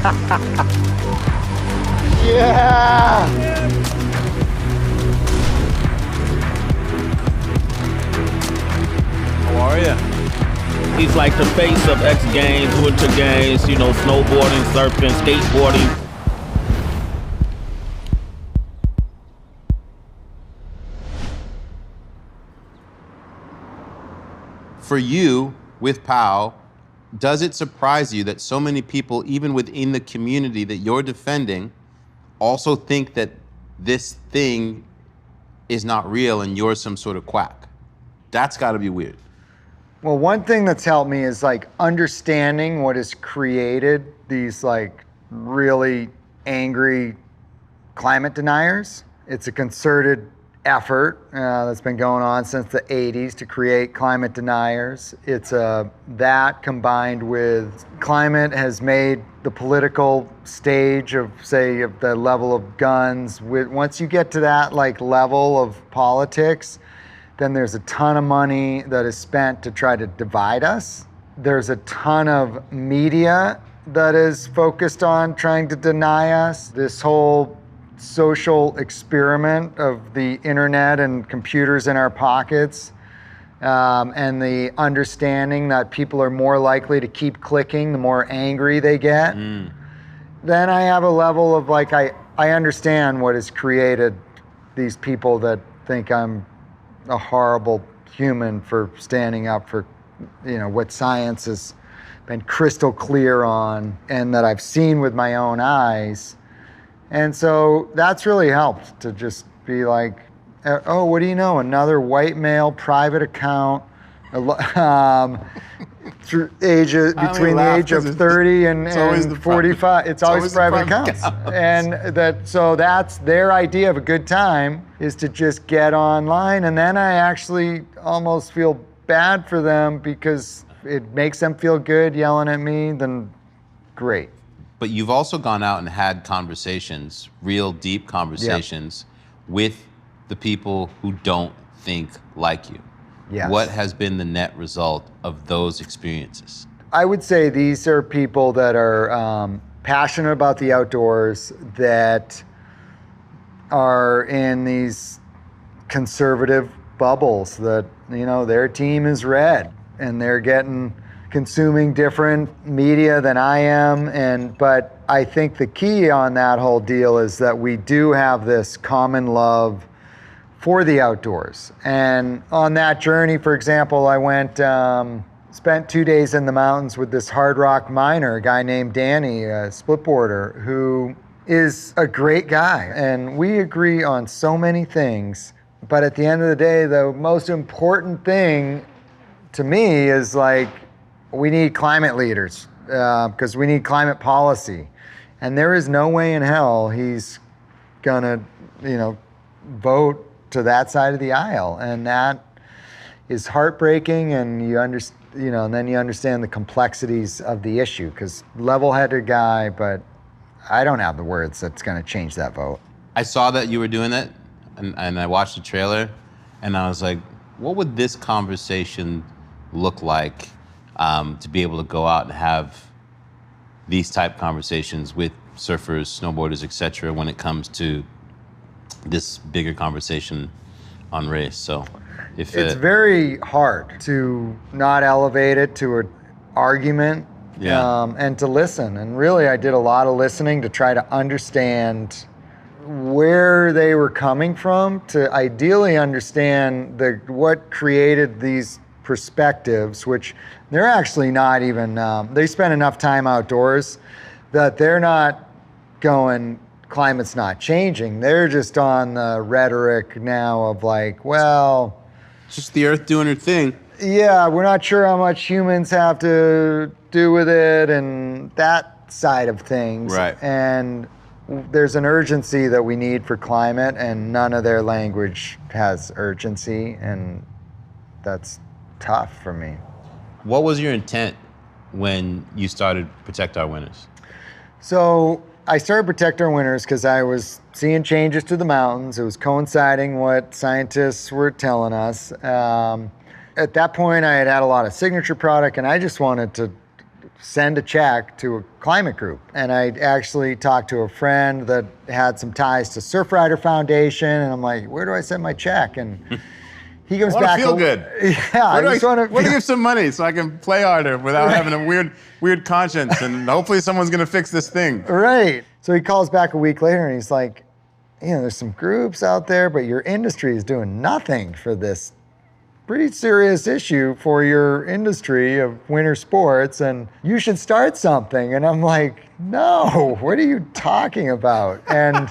Yeah! How are you? He's like the face of X Games, Winter Games, you know, snowboarding, surfing, skateboarding. For you, with POW, does it surprise you that so many people, even within the community that you're defending, also think that this thing is not real and you're some sort of quack? That's gotta be weird. Well, one thing that's helped me is like understanding what has created these like really angry climate deniers. It's a concerted effort that's been going on since the 80s to create climate deniers. It's that combined with climate has made the political stage of, say, of the level of guns. Once you get to that like level of politics, then there's a ton of money that is spent to try to divide us. There's a ton of media that is focused on trying to deny us. This whole social experiment of the internet and computers in our pockets, and the understanding that people are more likely to keep clicking the more angry they get. Then I have a level of like, I understand what has created these people that think I'm a horrible human for standing up for, you know, what science has been crystal clear on and that I've seen with my own eyes. And so that's really helped to just be like, oh, what do you know? Another white male private account, through between the age of 30 and 45. It's always private accounts. And that's their idea of a good time, is to just get online. And then I actually almost feel bad for them because it makes them feel good yelling at me, then great. But you've also gone out and had conversations, real deep conversations, with the people who don't think like you. Yes. What has been the net result of those experiences? I would say these are people that are passionate about the outdoors, that are in these conservative bubbles, that, you know, their team is red and they're consuming different media than I am. But I think the key on that whole deal is that we do have this common love for the outdoors. And on that journey, for example, I went, spent 2 days in the mountains with this hard rock miner, a guy named Danny, a splitboarder, who is a great guy. And we agree on so many things. But at the end of the day, the most important thing to me is like, we need climate leaders, because we need climate policy. And there is no way in hell he's gonna, you know, vote to that side of the aisle. And that is heartbreaking, and and then you understand the complexities of the issue, because level-headed guy, but I don't have the words that's gonna change that vote. I saw that you were doing that, and I watched the trailer, and I was like, what would this conversation look like to be able to go out and have these type conversations with surfers, snowboarders, etc., when it comes to this bigger conversation on race? So it's very hard to not elevate it to an argument, and to listen. And really, I did a lot of listening to try to understand where they were coming from, to ideally understand what created these perspectives, which they're actually not even, they spend enough time outdoors that they're not going, climate's not changing. They're just on the rhetoric now of like, well, it's just the earth doing her thing. Yeah, we're not sure how much humans have to do with it, and that side of things. Right. And there's an urgency that we need for climate, and none of their language has urgency, and that's tough for me. What was your intent when you started Protect Our Winters? So I started Protect Our Winters because I was seeing changes to the mountains. It was coinciding what scientists were telling us. At that point, I had a lot of signature product, and I just wanted to send a check to a climate group. And I actually talked to a friend that had some ties to Surf Rider Foundation, and I'm like, where do I send my check? And he goes back. I want to feel good. Yeah, I just want to give some money so I can play harder without having a weird conscience, and hopefully someone's gonna fix this thing. Right. So he calls back a week later, and he's like, there's some groups out there, but your industry is doing nothing for this pretty serious issue for your industry of winter sports, and you should start something. And I'm like, no, what are you talking about? And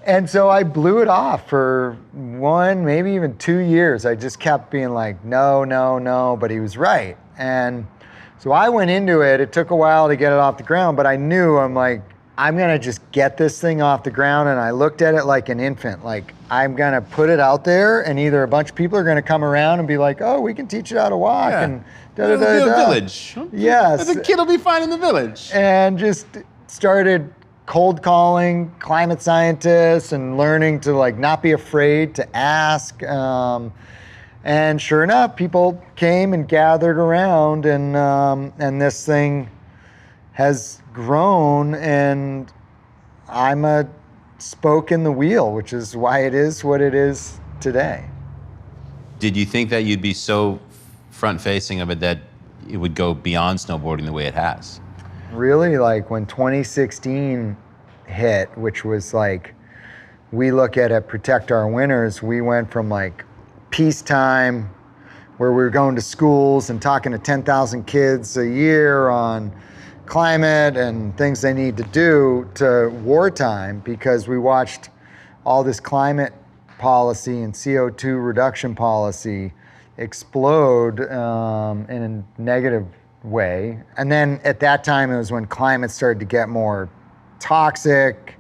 and so I blew it off for 1, maybe even 2 years. I just kept being like, no, but he was right. And so I went into it. It took a while to get it off the ground, but I knew, I'm like, I'm gonna just get this thing off the ground. And I looked at it like an infant. Like, I'm gonna put it out there, and either a bunch of people are gonna come around and be like, oh, we can teach you how to walk, and It'll be a village. Yes. The kid will be fine in the village. And just started cold calling climate scientists and learning to like not be afraid to ask. And sure enough, people came and gathered around, and this thing has grown, and I'm a spoke in the wheel, which is why it is what it is today. Did you think that you'd be so front-facing of it that it would go beyond snowboarding the way it has? Really, like when 2016 hit, which was like, we look at it, Protect Our Winters, we went from like peacetime, where we were going to schools and talking to 10,000 kids a year on climate and things they need to do, to wartime, because we watched all this climate policy and CO2 reduction policy explode in a negative way. And then at that time, it was when climate started to get more toxic,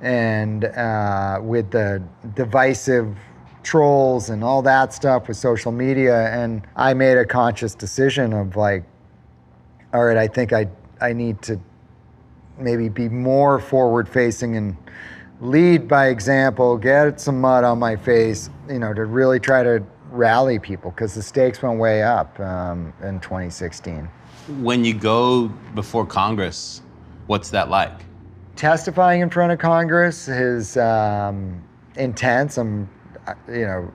and with the divisive trolls and all that stuff with social media. And I made a conscious decision of like, all right, I think I need to maybe be more forward facing and lead by example, get some mud on my face, to really try to rally people, because the stakes went way up in 2016. When you go before Congress, what's that like? Testifying in front of Congress is intense. I'm,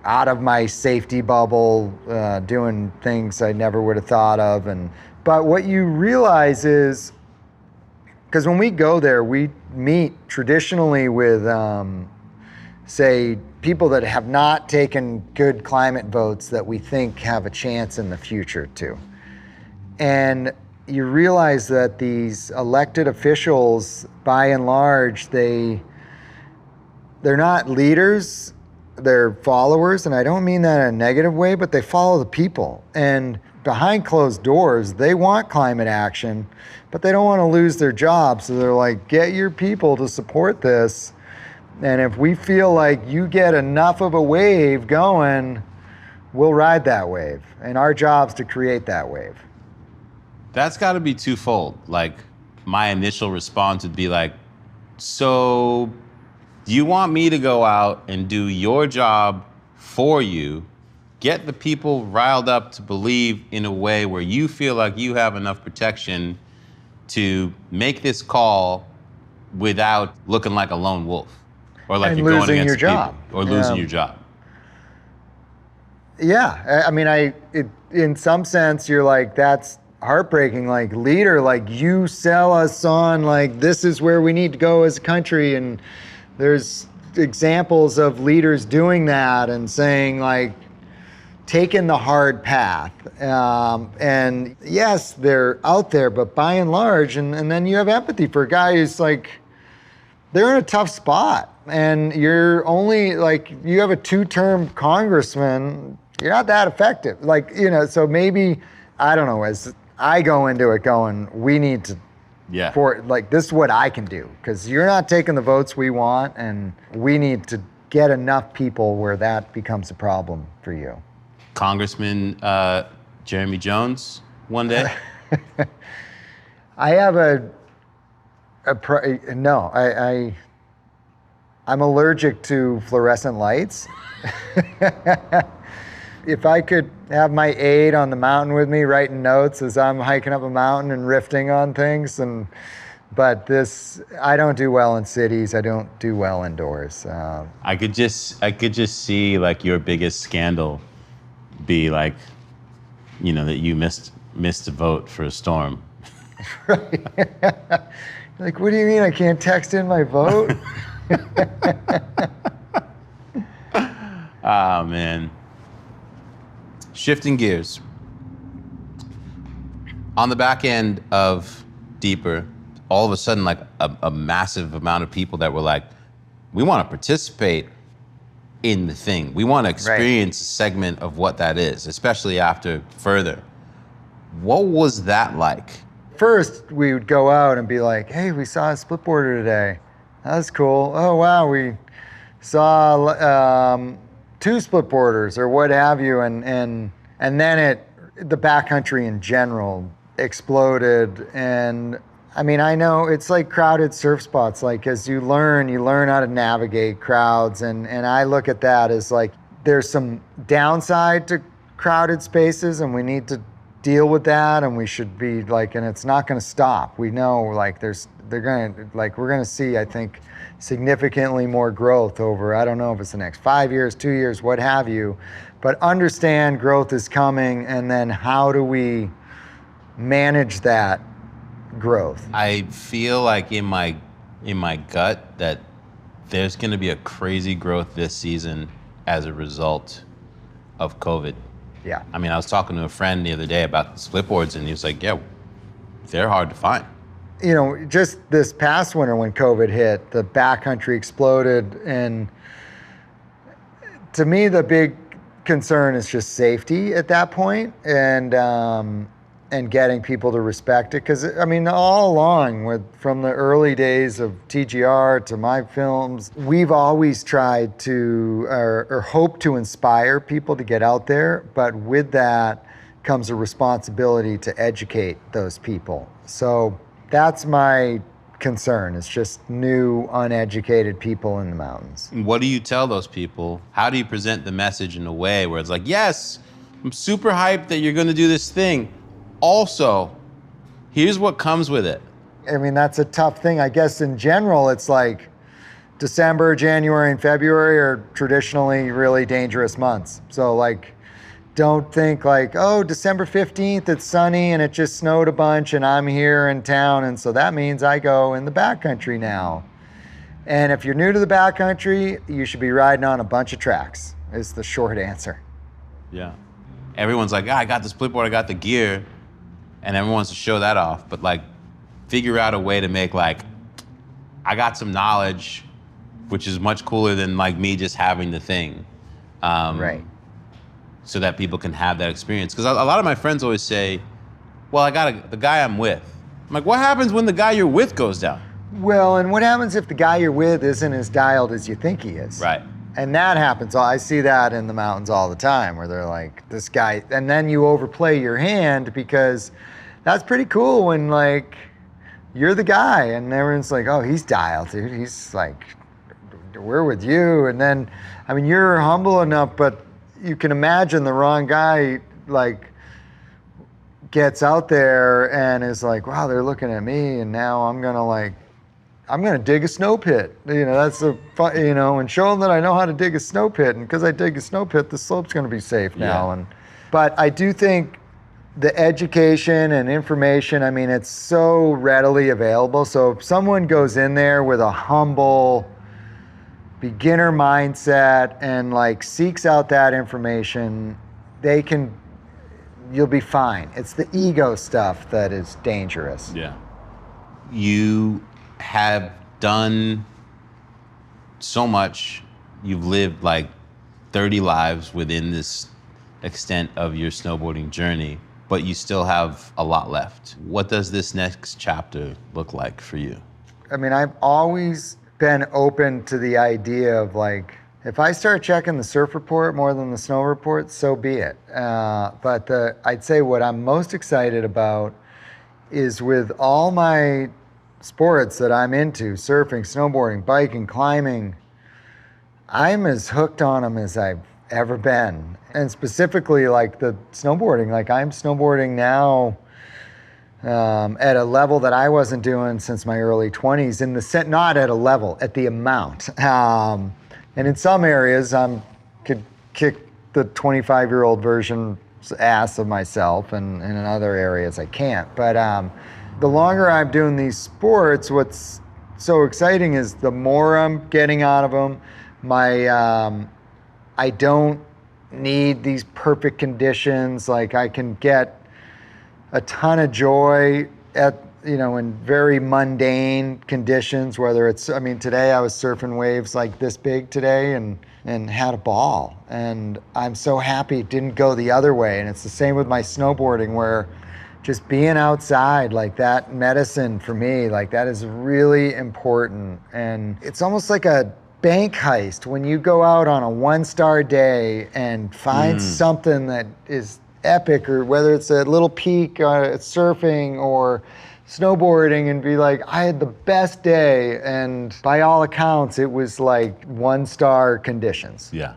out of my safety bubble, doing things I never would have thought of. But what you realize is, because when we go there, we meet traditionally with, say, people that have not taken good climate votes that we think have a chance in the future too. And you realize that these elected officials, by and large, they're not leaders, they're followers. And I don't mean that in a negative way, but they follow the people. And behind closed doors, they want climate action, but they don't want to lose their jobs. So they're like, get your people to support this. And if we feel like you get enough of a wave going, we'll ride that wave. And our job's to create that wave. That's got to be twofold. Like, my initial response would be like, so do you want me to go out and do your job for you, get the people riled up to believe in a way where you feel like you have enough protection to make this call without looking like a lone wolf, or like and you're going losing against your people, job, or losing your job? Yeah, I mean, in some sense, you're like, that's heartbreaking. Like, leader, like, you sell us on like, this is where we need to go as a country. And there's examples of leaders doing that and saying like, taking the hard path. And yes, they're out there, but by and large, and then you have empathy for a guy who's like, they're in a tough spot, and you're only like, you have a 2-term congressman, you're not that effective. Like, so maybe, I don't know, as I go into it going, we need to, this is what I can do, because you're not taking the votes we want, and we need to get enough people where that becomes a problem for you. Congressman Jeremy Jones one day? I have I'm allergic to fluorescent lights. if I could have my aide on the mountain with me writing notes as I'm hiking up a mountain and riffing on things, but I don't do well in cities. I don't do well indoors. I could just see like your biggest scandal be like, that you missed a vote for a storm. Right. Like, what do you mean I can't text in my vote? Oh man. Shifting gears. On the back end of Deeper, all of a sudden, like a massive amount of people that were like, we want to participate in the thing. We want to experience a segment of what that is, especially after Further. What was that like? First, we would go out and be like, hey, we saw a split border today. That's cool. Oh, wow, we saw 2 split borders or what have you. And then the backcountry in general exploded. And I mean, I know it's like crowded surf spots. Like as you learn how to navigate crowds. And I look at that as like, there's some downside to crowded spaces and we need to deal with that. And we should be like, and it's not going to stop. We know like we're going to see, I think, significantly more growth over, I don't know if it's the next 5 years, 2 years, what have you, but understand growth is coming. And then how do we manage that growth? I feel like in my gut that there's going to be a crazy growth this season as a result of COVID. Yeah. I mean, I was talking to a friend the other day about the split boards, and he was like, yeah, they're hard to find. Just this past winter when COVID hit, the backcountry exploded. And to me, the big concern is just safety at that point and getting people to respect it. Because, I mean, all along, from the early days of TGR to my films, we've always tried to, or hope to inspire people to get out there. But with that comes a responsibility to educate those people. So that's my concern. It's just new, uneducated people in the mountains. What do you tell those people? How do you present the message in a way where it's like, yes, I'm super hyped that you're going to do this thing. Also, here's what comes with it. I mean, that's a tough thing. I guess in general, it's like December, January, and February are traditionally really dangerous months. So like, don't think like, oh, December 15th, it's sunny and it just snowed a bunch and I'm here in town. And so that means I go in the backcountry now. And if you're new to the backcountry, you should be riding on a bunch of tracks, is the short answer. Yeah. Everyone's like, I got the split board, I got the gear. And everyone wants to show that off. But like, figure out a way to make like, I got some knowledge, which is much cooler than like me just having the thing. Right. So that people can have that experience. Because a lot of my friends always say, well, I got the guy I'm with. I'm like, what happens when the guy you're with goes down? Well, and what happens if the guy you're with isn't as dialed as you think he is? Right. And that happens. I see that in the mountains all the time where they're like, this guy, and then you overplay your hand because that's pretty cool when like you're the guy and everyone's like, oh, he's dialed, dude. He's like, we're with you. And then, I mean, you're humble enough, but you can imagine the wrong guy like gets out there and is like, wow, they're looking at me and now I'm gonna dig a snow pit. That's and show them that I know how to dig a snow pit. And because I dig a snow pit, the slope's gonna be safe now. Yeah. But I do think the education and information, I mean, it's so readily available. So if someone goes in there with a humble beginner mindset and like seeks out that information, you'll be fine. It's the ego stuff that is dangerous. Yeah. You have done so much. You've lived like 30 lives within this extent of your snowboarding journey, but you still have a lot left. What does this next chapter look like for you? I mean, I've always been open to the idea of like, if I start checking the surf report more than the snow report, so be it. But I'd say what I'm most excited about is with all my sports that I'm into, surfing, snowboarding, biking, climbing, I'm as hooked on them as I've ever been. And specifically like the snowboarding, like I'm snowboarding now at a level that I wasn't doing since my early 20s, in the set, not at a level, at the amount. And in some areas, I could kick the 25-year-old version's ass of myself, and in other areas I can't. But the longer I'm doing these sports, what's so exciting is the more I'm getting out of them. I don't need these perfect conditions. Like I can get a ton of joy in very mundane conditions, whether it's, today I was surfing waves like this big today and had a ball. And I'm so happy it didn't go the other way. And it's the same with my snowboarding, where just being outside, like that medicine for me, like that is really important. And it's almost like a bank heist when you go out on a 1-star day and find something that is epic, or whether it's a little peak at surfing or snowboarding, and be like, I had the best day, and by all accounts it was like 1-star conditions. Yeah,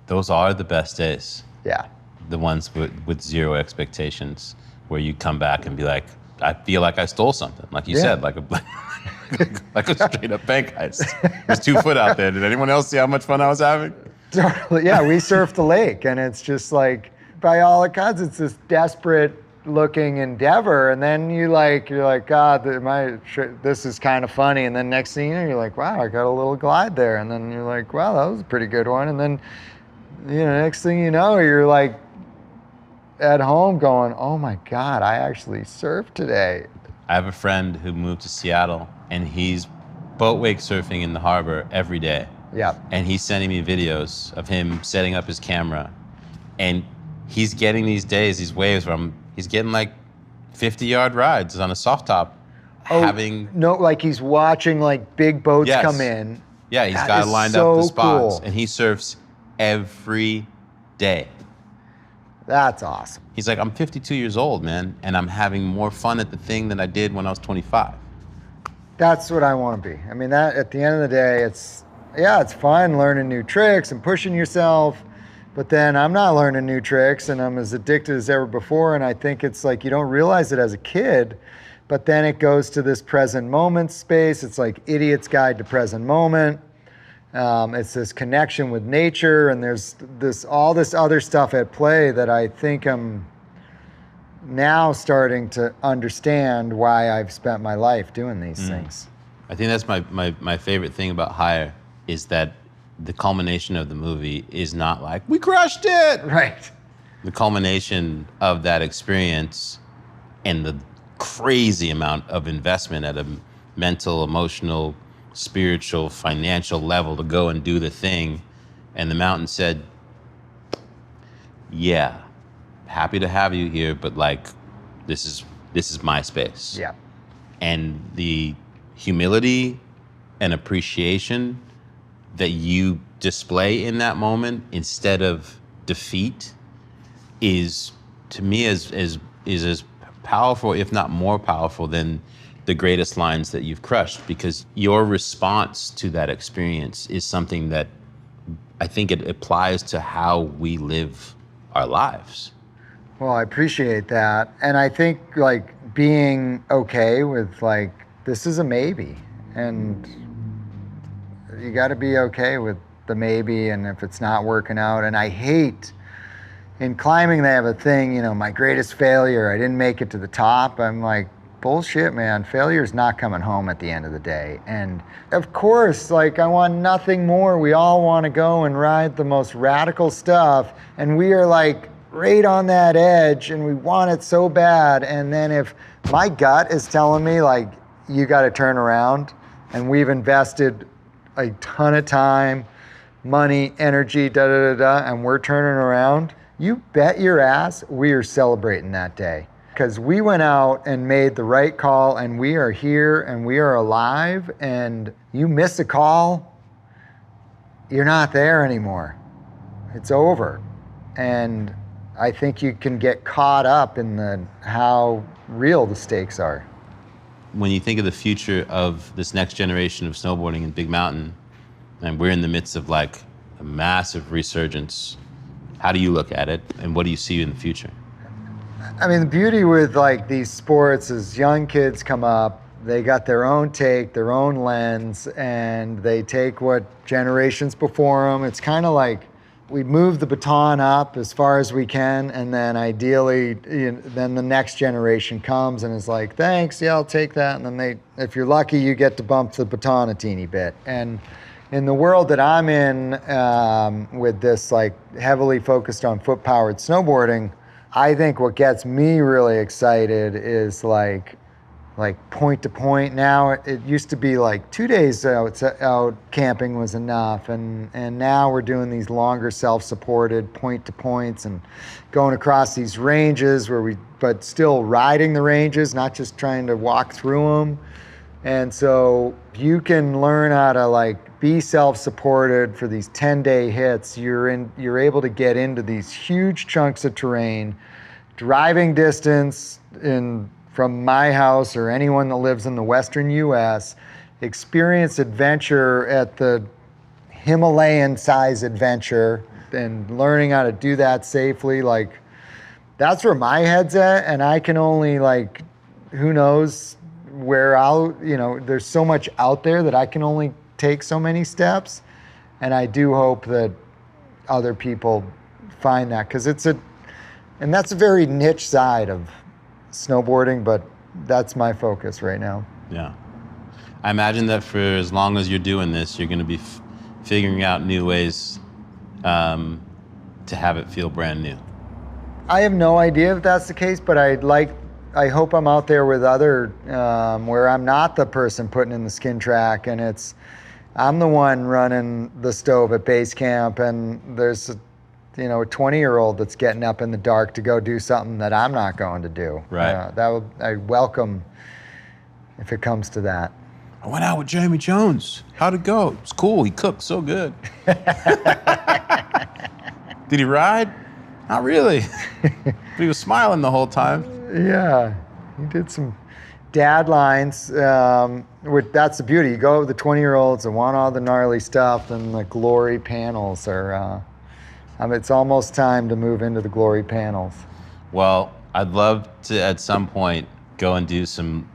those are the best days. Yeah, the ones with zero expectations, where you come back and be like, I feel like I stole something, like you said, like a like a straight up bank heist. There's 2 foot out there. Did anyone else see how much fun I was having? Totally. Yeah, we surfed the lake, and it's just like, by all accounts, it's this desperate looking endeavor, and then you're like, God, this is kind of funny, and then next thing you know, you're like, wow, I got a little glide there, and then you're like, wow, that was a pretty good one, and then next thing you know, you're like at home going, oh my God, I actually surfed today. I have a friend who moved to Seattle, and he's boat wake surfing in the harbor every day. Yeah. And he's sending me videos of him setting up his camera, and he's getting these days, these waves where he's getting like 50-yard rides on a soft top. Like he's watching like big boats come in. Yeah, he's got lined up the spots, and he surfs every day. That's awesome. He's like, I'm 52 years old, man, and I'm having more fun at the thing than I did when I was 25. That's what I want to be. That at the end of the day, it's fun learning new tricks and pushing yourself, but then I'm not learning new tricks, and I'm as addicted as ever before. And I think it's like, you don't realize it as a kid, but then it goes to this present moment space. It's like Idiot's Guide to Present Moment. It's this connection with nature, and there's all this other stuff at play that I think I'm now starting to understand why I've spent my life doing these things. I think that's my favorite thing about Higher, is that the culmination of the movie is not like, we crushed it! Right. The culmination of that experience and the crazy amount of investment at a mental, emotional, spiritual, financial level to go and do the thing. And the mountain said, yeah, happy to have you here, but like, this is my space. Yeah. And the humility and appreciation that you display in that moment instead of defeat is, to me, is as powerful, if not more powerful, than the greatest lines that you've crushed, because your response to that experience is something that I think it applies to how we live our lives. Well, I appreciate that. And I think like being okay with like, this is a maybe, and you got to be okay with the maybe, and if it's not working out. And I hate, in climbing they have a thing, my greatest failure, I didn't make it to the top. I'm like, bullshit, man. Failure's not coming home at the end of the day. And of course, like, I want nothing more. We all want to go and ride the most radical stuff, and we are like right on that edge, and we want it so bad. And then if my gut is telling me like, you got to turn around, and we've invested a ton of time, money, energy, and we're turning around, you bet your ass we are celebrating that day. Because we went out and made the right call, and we are here and we are alive, and you miss a call, you're not there anymore. It's over. And I think you can get caught up in how real the stakes are. When you think of the future of this next generation of snowboarding in Big Mountain, and we're in the midst of like a massive resurgence. How do you look at it, and what do you see in the future? I mean, the beauty with like these sports is young kids come up, they got their own take, their own lens, and they take what generations before them. It's kind of like we move the baton up as far as we can, and then ideally, then the next generation comes and is like, thanks, yeah, I'll take that. And then if you're lucky, you get to bump the baton a teeny bit. And in the world that I'm in, with this like heavily focused on foot-powered snowboarding, I think what gets me really excited is like point to point. Now it used to be like 2 days out camping was enough, and now we're doing these longer self-supported point to points and going across these ranges but still riding the ranges, not just trying to walk through them. And so you can learn how to like be self-supported for these 10-day hits. You're able to get into these huge chunks of terrain, driving distance from my house or anyone that lives in the Western US, experience adventure at the Himalayan size adventure, and learning how to do that safely. Like, that's where my head's at, and I can only like, who knows where there's so much out there that I can only take so many steps. And I do hope that other people find that, because and that's a very niche side of snowboarding, but that's my focus right now. Yeah. I imagine that for as long as you're doing this, you're going to be figuring out new ways to have it feel brand new. I have no idea if that's the case, but I hope I'm out there with other, where I'm not the person putting in the skin track, and I'm the one running the stove at base camp, and there's a 20-year-old that's getting up in the dark to go do something that I'm not going to do. Right. I welcome if it comes to that. I went out with Jeremy Jones. How'd it go? It was cool. He cooked so good. Did he ride? Not really. But he was smiling the whole time. Yeah, he did some dad lines. That's the beauty. You go with the 20-year-olds that want all the gnarly stuff, and the glory panels are... it's almost time to move into the glory panels. Well, I'd love to at some point go and do some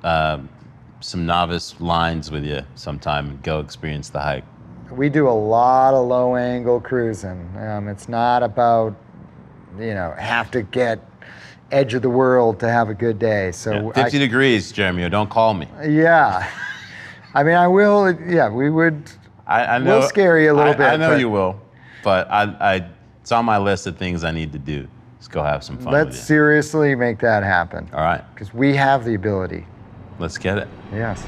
novice lines with you sometime and go experience the hike. We do a lot of low angle cruising. It's not about, have to get edge of the world to have a good day. So 50 degrees, Jeremy, don't call me. Yeah. I mean, I will, yeah, we would, I know, we'll scare you a little bit. I know you will, but it's on my list of things I need to do. Let's go have some fun. Let's seriously make that happen. All right. Because we have the ability. Let's get it. Yes.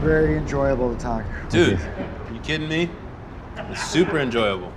Very enjoyable to talk. Dude, are you kidding me? It's super enjoyable.